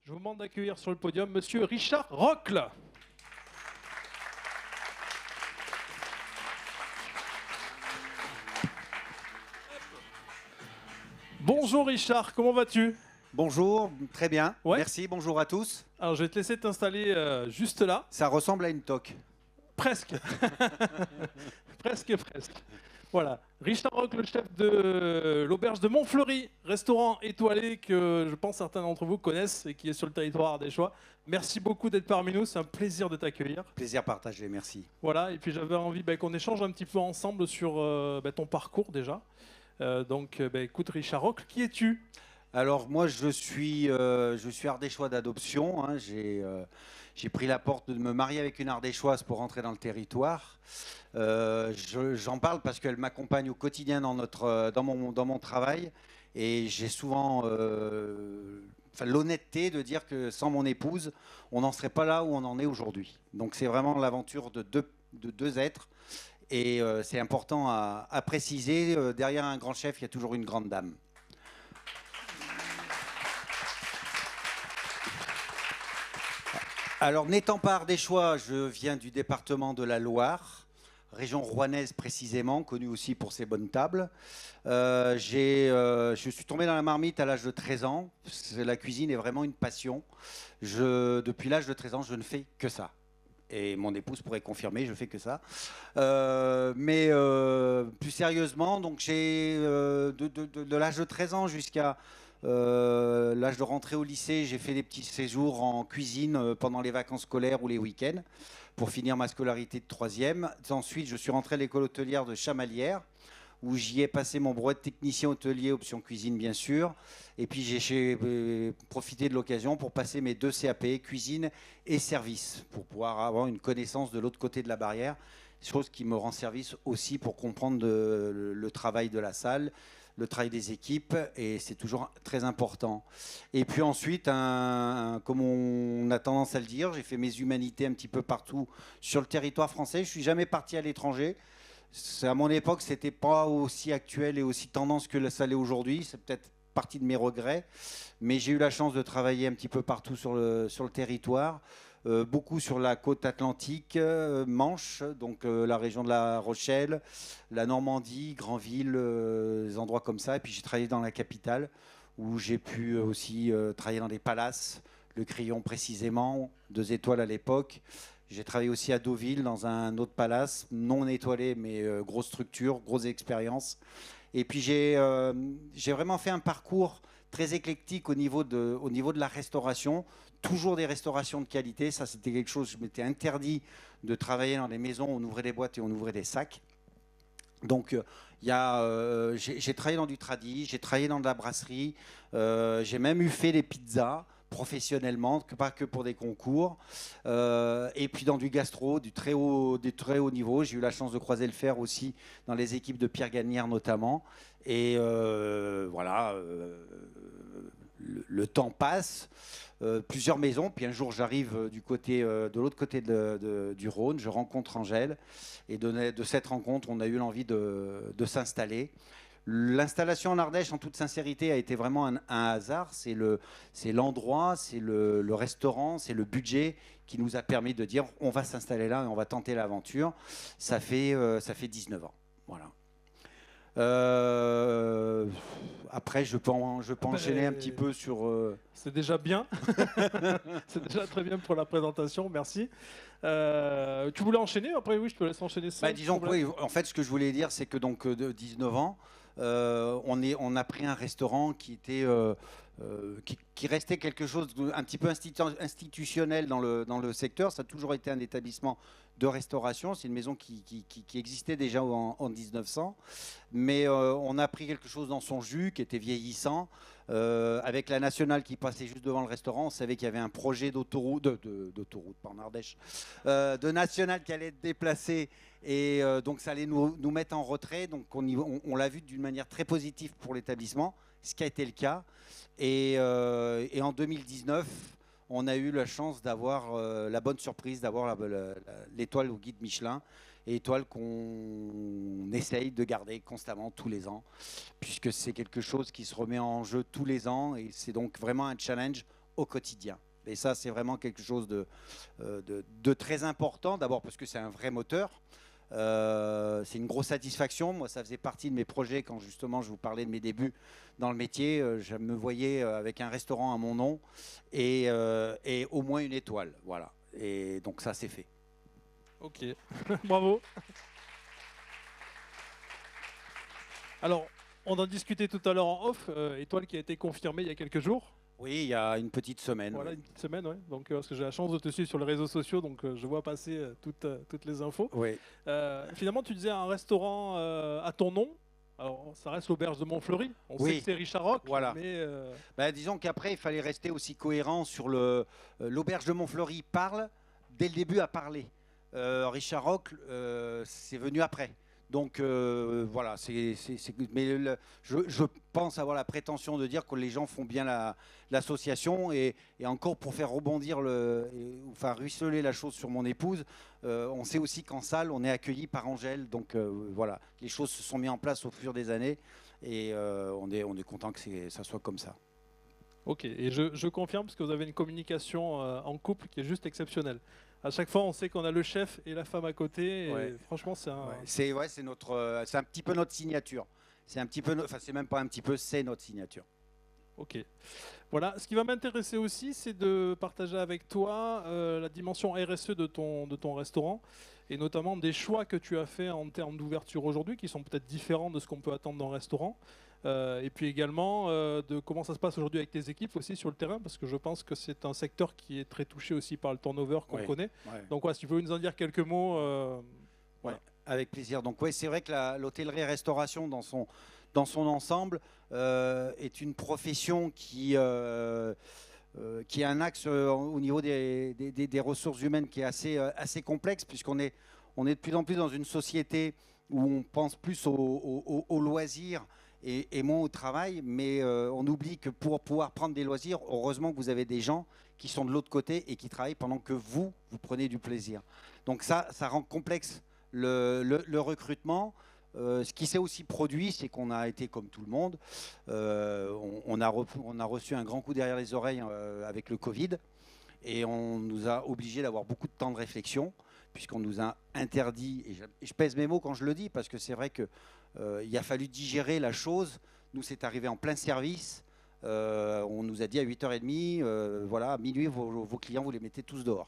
Je vous demande d'accueillir sur le podium Monsieur Richard Rocle. Bonjour Richard, comment vas-tu? Bonjour, très bien, Ouais. merci, bonjour à tous. Alors je vais te laisser t'installer juste là. Ça ressemble à une toque. Presque. Presque. Voilà. Richard Roque, le chef de l'auberge de Montfleury, restaurant étoilé que je pense certains d'entre vous connaissent et qui est sur le territoire ardéchois. Merci beaucoup d'être parmi nous, c'est un plaisir de t'accueillir. Plaisir partagé, merci. Voilà, et puis j'avais envie qu'on échange un petit peu ensemble sur ton parcours déjà. Écoute Richard Roque, qui es-tu? Alors moi je suis ardéchois d'adoption, hein. J'ai pris la porte de me marier avec une ardéchoise pour rentrer dans le territoire. J'en parle parce qu'elle m'accompagne au quotidien dans mon travail et j'ai souvent l'honnêteté de dire que sans mon épouse, on n'en serait pas là où on en est aujourd'hui. Donc c'est vraiment l'aventure de deux êtres et c'est important à préciser. Derrière un grand chef, il y a toujours une grande dame. Alors, n'étant pas ardéchois, je viens du département de la Loire, région rouennaise précisément, connue aussi pour ses bonnes tables. Je suis tombé dans la marmite à l'âge de 13 ans. La cuisine est vraiment une passion. Depuis l'âge de 13 ans, je ne fais que ça. Et mon épouse pourrait confirmer, je fais que ça. Plus sérieusement, donc de l'âge de 13 ans jusqu'à l'âge de rentrer au lycée, j'ai fait des petits séjours en cuisine pendant les vacances scolaires ou les week-ends pour finir ma scolarité de 3e. Ensuite, je suis rentré à l'école hôtelière de Chamalières où j'y ai passé mon brevet de technicien hôtelier, option cuisine bien sûr. Et puis j'ai profité de l'occasion pour passer mes 2 CAP, cuisine et service, pour pouvoir avoir une connaissance de l'autre côté de la barrière, chose qui me rend service aussi pour comprendre le travail de la salle, le travail des équipes, et c'est toujours très important. Et puis ensuite, comme on a tendance à le dire, j'ai fait mes humanités un petit peu partout sur le territoire français. Je suis jamais parti à l'étranger. À mon époque, c'était pas aussi actuel et aussi tendance que ça l'est aujourd'hui. C'est peut-être partie de mes regrets, mais j'ai eu la chance de travailler un petit peu partout sur le territoire. Beaucoup sur la côte atlantique, Manche, donc la région de La Rochelle, la Normandie, Granville, des endroits comme ça. Et puis j'ai travaillé dans la capitale, où j'ai pu aussi travailler dans des palaces, le Crillon précisément, 2 étoiles à l'époque. J'ai travaillé aussi à Deauville, dans un autre palace, non étoilé, mais grosse structure, grosse expérience. Et puis j'ai vraiment fait un parcours très éclectique au niveau de la restauration. Toujours des restaurations de qualité, ça c'était quelque chose, je m'étais interdit de travailler dans des maisons où on ouvrait des boîtes et on ouvrait des sacs. Donc j'ai travaillé dans du tradi, j'ai travaillé dans de la brasserie, j'ai même fait des pizzas professionnellement, pas que pour des concours, et puis dans du gastro, du très haut niveau. J'ai eu la chance de croiser le fer aussi dans les équipes de Pierre Gagnère notamment. Et voilà, le temps passe. Plusieurs maisons, puis un jour j'arrive de l'autre côté du Rhône, je rencontre Angèle, et de cette rencontre on a eu l'envie de s'installer. L'installation en Ardèche, en toute sincérité, a été vraiment un hasard. C'est l'endroit, c'est le restaurant, c'est le budget qui nous a permis de dire on va s'installer là et on va tenter l'aventure. Ça fait 19 ans, voilà. Après, je peux enchaîner un petit peu sur... C'est déjà bien. C'est déjà très bien pour la présentation, merci. Tu voulais enchaîner? Après, oui, je te laisse enchaîner ça. Disons que oui, en fait, ce que je voulais dire, c'est que donc de 19 ans, on a pris un restaurant qui restait quelque chose un petit peu institutionnel dans le secteur. Ça a toujours été un établissement de restauration. C'est une maison qui existait déjà en 1900. Mais on a pris quelque chose dans son jus qui était vieillissant. Avec la nationale qui passait juste devant le restaurant, on savait qu'il y avait un projet d'autoroute, pas en Ardèche, de nationale qui allait être déplacé. Et donc ça allait nous mettre en retrait. Donc on l'a vu d'une manière très positive pour l'établissement, ce qui a été le cas. Et en 2019, on a eu la chance d'avoir la bonne surprise d'avoir l'étoile au guide Michelin, et étoile qu'on essaye de garder constamment tous les ans, puisque c'est quelque chose qui se remet en jeu tous les ans, et c'est donc vraiment un challenge au quotidien. Et ça, c'est vraiment quelque chose de très important. D'abord parce que c'est un vrai moteur. C'est une grosse satisfaction. Moi, ça faisait partie de mes projets quand justement je vous parlais de mes débuts dans le métier. Je me voyais avec un restaurant à mon nom et au moins une étoile. Voilà. Et donc ça, c'est fait. Ok, bravo. Alors, on en discutait tout à l'heure en off, étoile qui a été confirmée il y a quelques jours. Oui, il y a une petite semaine. Voilà, Oui. une petite semaine, ouais. Donc, parce que j'ai la chance de te suivre sur les réseaux sociaux, donc je vois passer toutes les infos. Oui. Finalement, tu disais un restaurant à ton nom. Alors, ça reste l'auberge de Montfleury. On Oui. sait que c'est Richard Rock, Voilà. mais Disons qu'après, il fallait rester aussi cohérent sur l'auberge de Montfleury parle dès le début à parler. Richard Rock, c'est venu après. Donc voilà, mais je pense avoir la prétention de dire que les gens font bien l'association et encore pour faire rebondir enfin ruisseler la chose sur mon épouse, on sait aussi qu'en salle on est accueilli par Angèle, donc voilà, les choses se sont mises en place au fur des années et on est content que ça soit comme ça. ok, et je confirme parce que vous avez une communication en couple qui est juste exceptionnelle. À chaque fois, on sait qu'on a le chef et la femme à côté. Et Ouais. franchement, c'est un. Ouais, c'est un petit peu notre signature. C'est un petit peu, enfin c'est même pas un petit peu, c'est notre signature. Ok. Voilà. Ce qui va m'intéresser aussi, c'est de partager avec toi la dimension RSE de ton restaurant et notamment des choix que tu as fait en termes d'ouverture aujourd'hui, qui sont peut-être différents de ce qu'on peut attendre dans un restaurant. Et puis également de comment ça se passe aujourd'hui avec tes équipes aussi sur le terrain, parce que je pense que c'est un secteur qui est très touché aussi par le turnover qu'on connaît. Ouais. Donc si tu veux nous en dire quelques mots. Voilà. Avec plaisir. Donc oui, c'est vrai que l'hôtellerie-restauration dans son ensemble est une profession qui a un axe au niveau des ressources humaines qui est assez complexe, puisqu'on est de plus en plus dans une société où on pense plus au loisir et moins au travail, mais on oublie que pour pouvoir prendre des loisirs, heureusement que vous avez des gens qui sont de l'autre côté et qui travaillent pendant que vous prenez du plaisir. Donc ça rend complexe le recrutement. Ce qui s'est aussi produit, c'est qu'on a été comme tout le monde. On a reçu un grand coup derrière les oreilles avec le Covid et on nous a obligés d'avoir beaucoup de temps de réflexion puisqu'on nous a interdit, et je pèse mes mots quand je le dis parce que c'est vrai qu'il a fallu digérer la chose. Nous, c'est arrivé en plein service. On nous a dit à 8h30, voilà, à minuit, vos clients, vous les mettez tous dehors.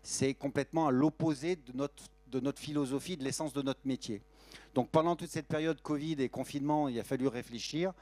C'est complètement à l'opposé de notre philosophie, de l'essence de notre métier. Donc pendant toute cette période Covid et confinement, il a fallu réfléchir.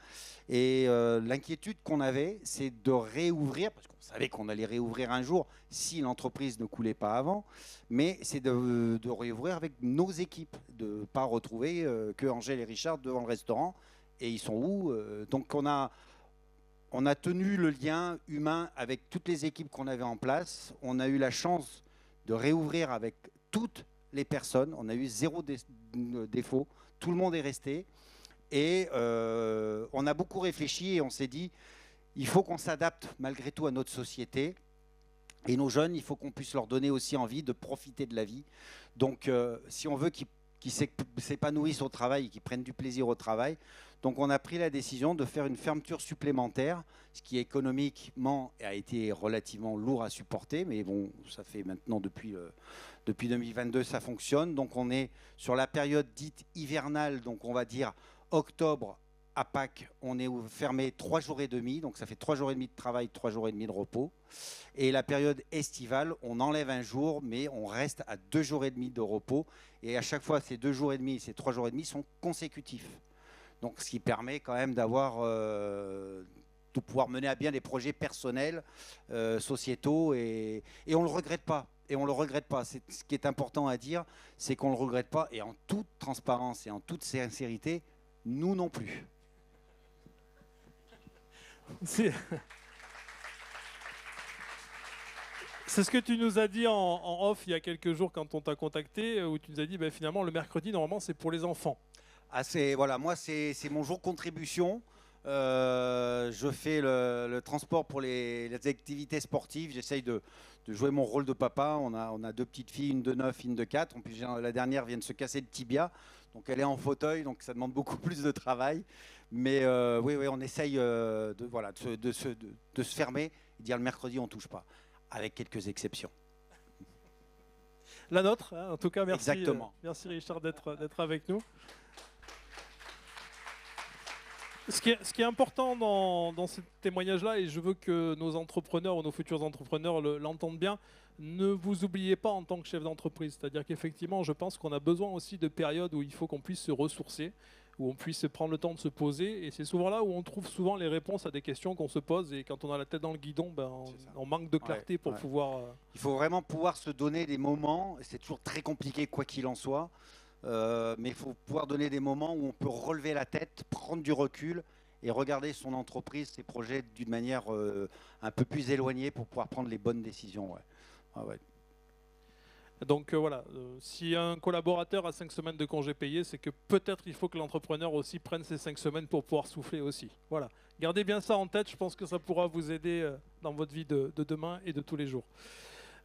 Et l'inquiétude qu'on avait, c'est de réouvrir, parce qu'on savait qu'on allait réouvrir un jour si l'entreprise ne coulait pas avant, mais c'est de réouvrir avec nos équipes, de ne pas retrouver que Angèle et Richard devant le restaurant. Et ils sont où donc on a tenu le lien humain avec toutes les équipes qu'on avait en place. On a eu la chance de réouvrir avec toutes les personnes. On a eu zéro défaut. Tout le monde est resté. Et on a beaucoup réfléchi et on s'est dit, il faut qu'on s'adapte malgré tout à notre société. Et nos jeunes, il faut qu'on puisse leur donner aussi envie de profiter de la vie. Donc, si on veut qu'ils s'épanouissent au travail et qu'ils prennent du plaisir au travail, donc on a pris la décision de faire une fermeture supplémentaire, ce qui économiquement a été relativement lourd à supporter, mais bon, ça fait maintenant depuis 2022, ça fonctionne. Donc on est sur la période dite hivernale, donc on va dire octobre à Pâques, on est fermé 3 jours et demi, donc ça fait 3 jours et demi de travail, 3 jours et demi de repos. Et la période estivale, on enlève un jour, mais on reste à 2 jours et demi de repos. Et à chaque fois, ces 2 jours et demi et ces 3 jours et demi sont consécutifs. Donc ce qui permet quand même d'avoir, de pouvoir mener à bien des projets personnels, sociétaux, et on ne le regrette pas. Et on ne le regrette pas. Ce qui est important à dire, c'est qu'on ne le regrette pas. Et en toute transparence et en toute sincérité, nous non plus. C'est ce que tu nous as dit en off il y a quelques jours quand on t'a contacté, où tu nous as dit finalement le mercredi, normalement, c'est pour les enfants. Ah, voilà, moi, c'est mon jour contribution. Je fais le transport pour les activités sportives. J'essaye de jouer mon rôle de papa. On a 2 petites filles, une de 9, une de 4. En plus, la dernière vient de se casser le tibia. Donc, elle est en fauteuil, donc ça demande beaucoup plus de travail. Mais oui, on essaye de se fermer dire le mercredi, on ne touche pas, avec quelques exceptions. La nôtre, hein, en tout cas, merci, Exactement. merci Richard d'être avec nous. Ce qui est important dans ce témoignage-là, et je veux que nos entrepreneurs ou nos futurs entrepreneurs l'entendent bien, ne vous oubliez pas en tant que chef d'entreprise. C'est-à-dire qu'effectivement, je pense qu'on a besoin aussi de périodes où il faut qu'on puisse se ressourcer, où on puisse prendre le temps de se poser. Et c'est souvent là où on trouve souvent les réponses à des questions qu'on se pose. Et quand on a la tête dans le guidon, ben, on manque de clarté pour pouvoir... Il faut vraiment pouvoir se donner des moments. C'est toujours très compliqué, quoi qu'il en soit. Mais il faut pouvoir donner des moments où on peut relever la tête, prendre du recul et regarder son entreprise, ses projets d'une manière un peu plus éloignée pour pouvoir prendre les bonnes décisions. Ouais. Ah ouais. Donc voilà, si un collaborateur a 5 semaines de congés payés, c'est que peut-être il faut que l'entrepreneur aussi prenne ces 5 semaines pour pouvoir souffler aussi. Voilà, gardez bien ça en tête, je pense que ça pourra vous aider dans votre vie de demain et de tous les jours.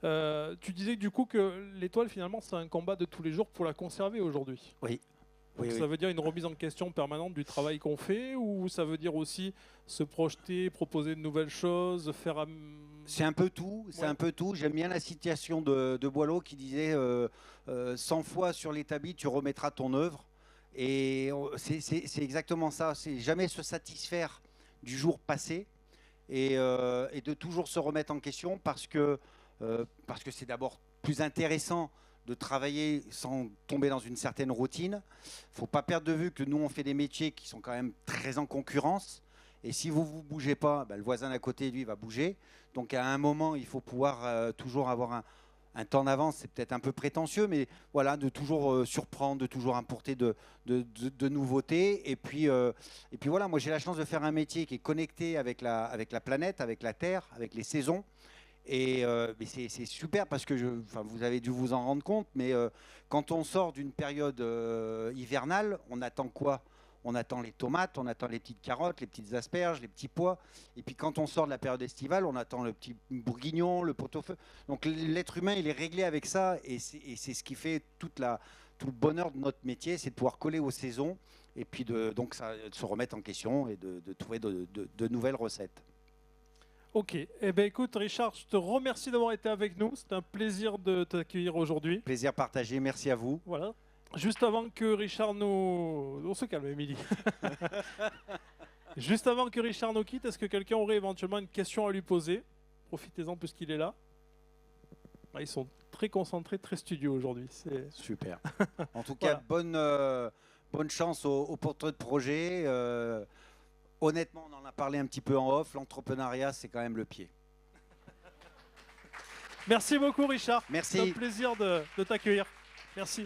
Tu disais du coup que l'étoile finalement c'est un combat de tous les jours pour la conserver aujourd'hui. Oui. Donc, ça veut dire une remise en question permanente du travail qu'on fait, ou ça veut dire aussi se projeter, proposer de nouvelles choses, faire... C'est un peu tout, c'est un peu tout. J'aime bien la citation de Boileau qui disait 100 fois sur l'établi, tu remettras ton œuvre. Et c'est exactement ça, c'est jamais se satisfaire du jour passé et de toujours se remettre en question parce que c'est d'abord plus intéressant de travailler sans tomber dans une certaine routine. Il ne faut pas perdre de vue que nous, on fait des métiers qui sont quand même très en concurrence. Et si vous ne bougez pas, ben, le voisin d'à côté, lui, va bouger. Donc à un moment, il faut pouvoir toujours avoir un temps d'avance. C'est peut-être un peu prétentieux, mais voilà, de toujours surprendre, de toujours importer de nouveautés. Et puis voilà, moi j'ai la chance de faire un métier qui est connecté avec la planète, avec la Terre, avec les saisons. Et c'est super parce que vous avez dû vous en rendre compte, mais quand on sort d'une période hivernale, on attend quoi? On attend les tomates, on attend les petites carottes, les petites asperges, les petits pois. Et puis quand on sort de la période estivale, on attend le petit bourguignon, le pot-au-feu. Donc l'être humain, il est réglé avec ça, et c'est ce qui fait tout le bonheur de notre métier, c'est de pouvoir coller aux saisons, et puis de se remettre en question et de trouver de nouvelles recettes. Ok, eh bien écoute Richard, je te remercie d'avoir été avec nous, c'est un plaisir de t'accueillir aujourd'hui. Plaisir partagé, merci à vous. Voilà. Juste avant que Richard nous... On se calme, Émilie. Juste avant que Richard nous quitte, est-ce que quelqu'un aurait éventuellement une question à lui poser? Profitez-en puisqu'il est là. Ah, ils sont très concentrés, très studieux aujourd'hui. Super. En tout cas, bonne chance au portrait de projet. Honnêtement, on en a parlé un petit peu en off. L'entrepreneuriat, c'est quand même le pied. Merci beaucoup, Richard. Merci. C'est un plaisir de t'accueillir. Merci.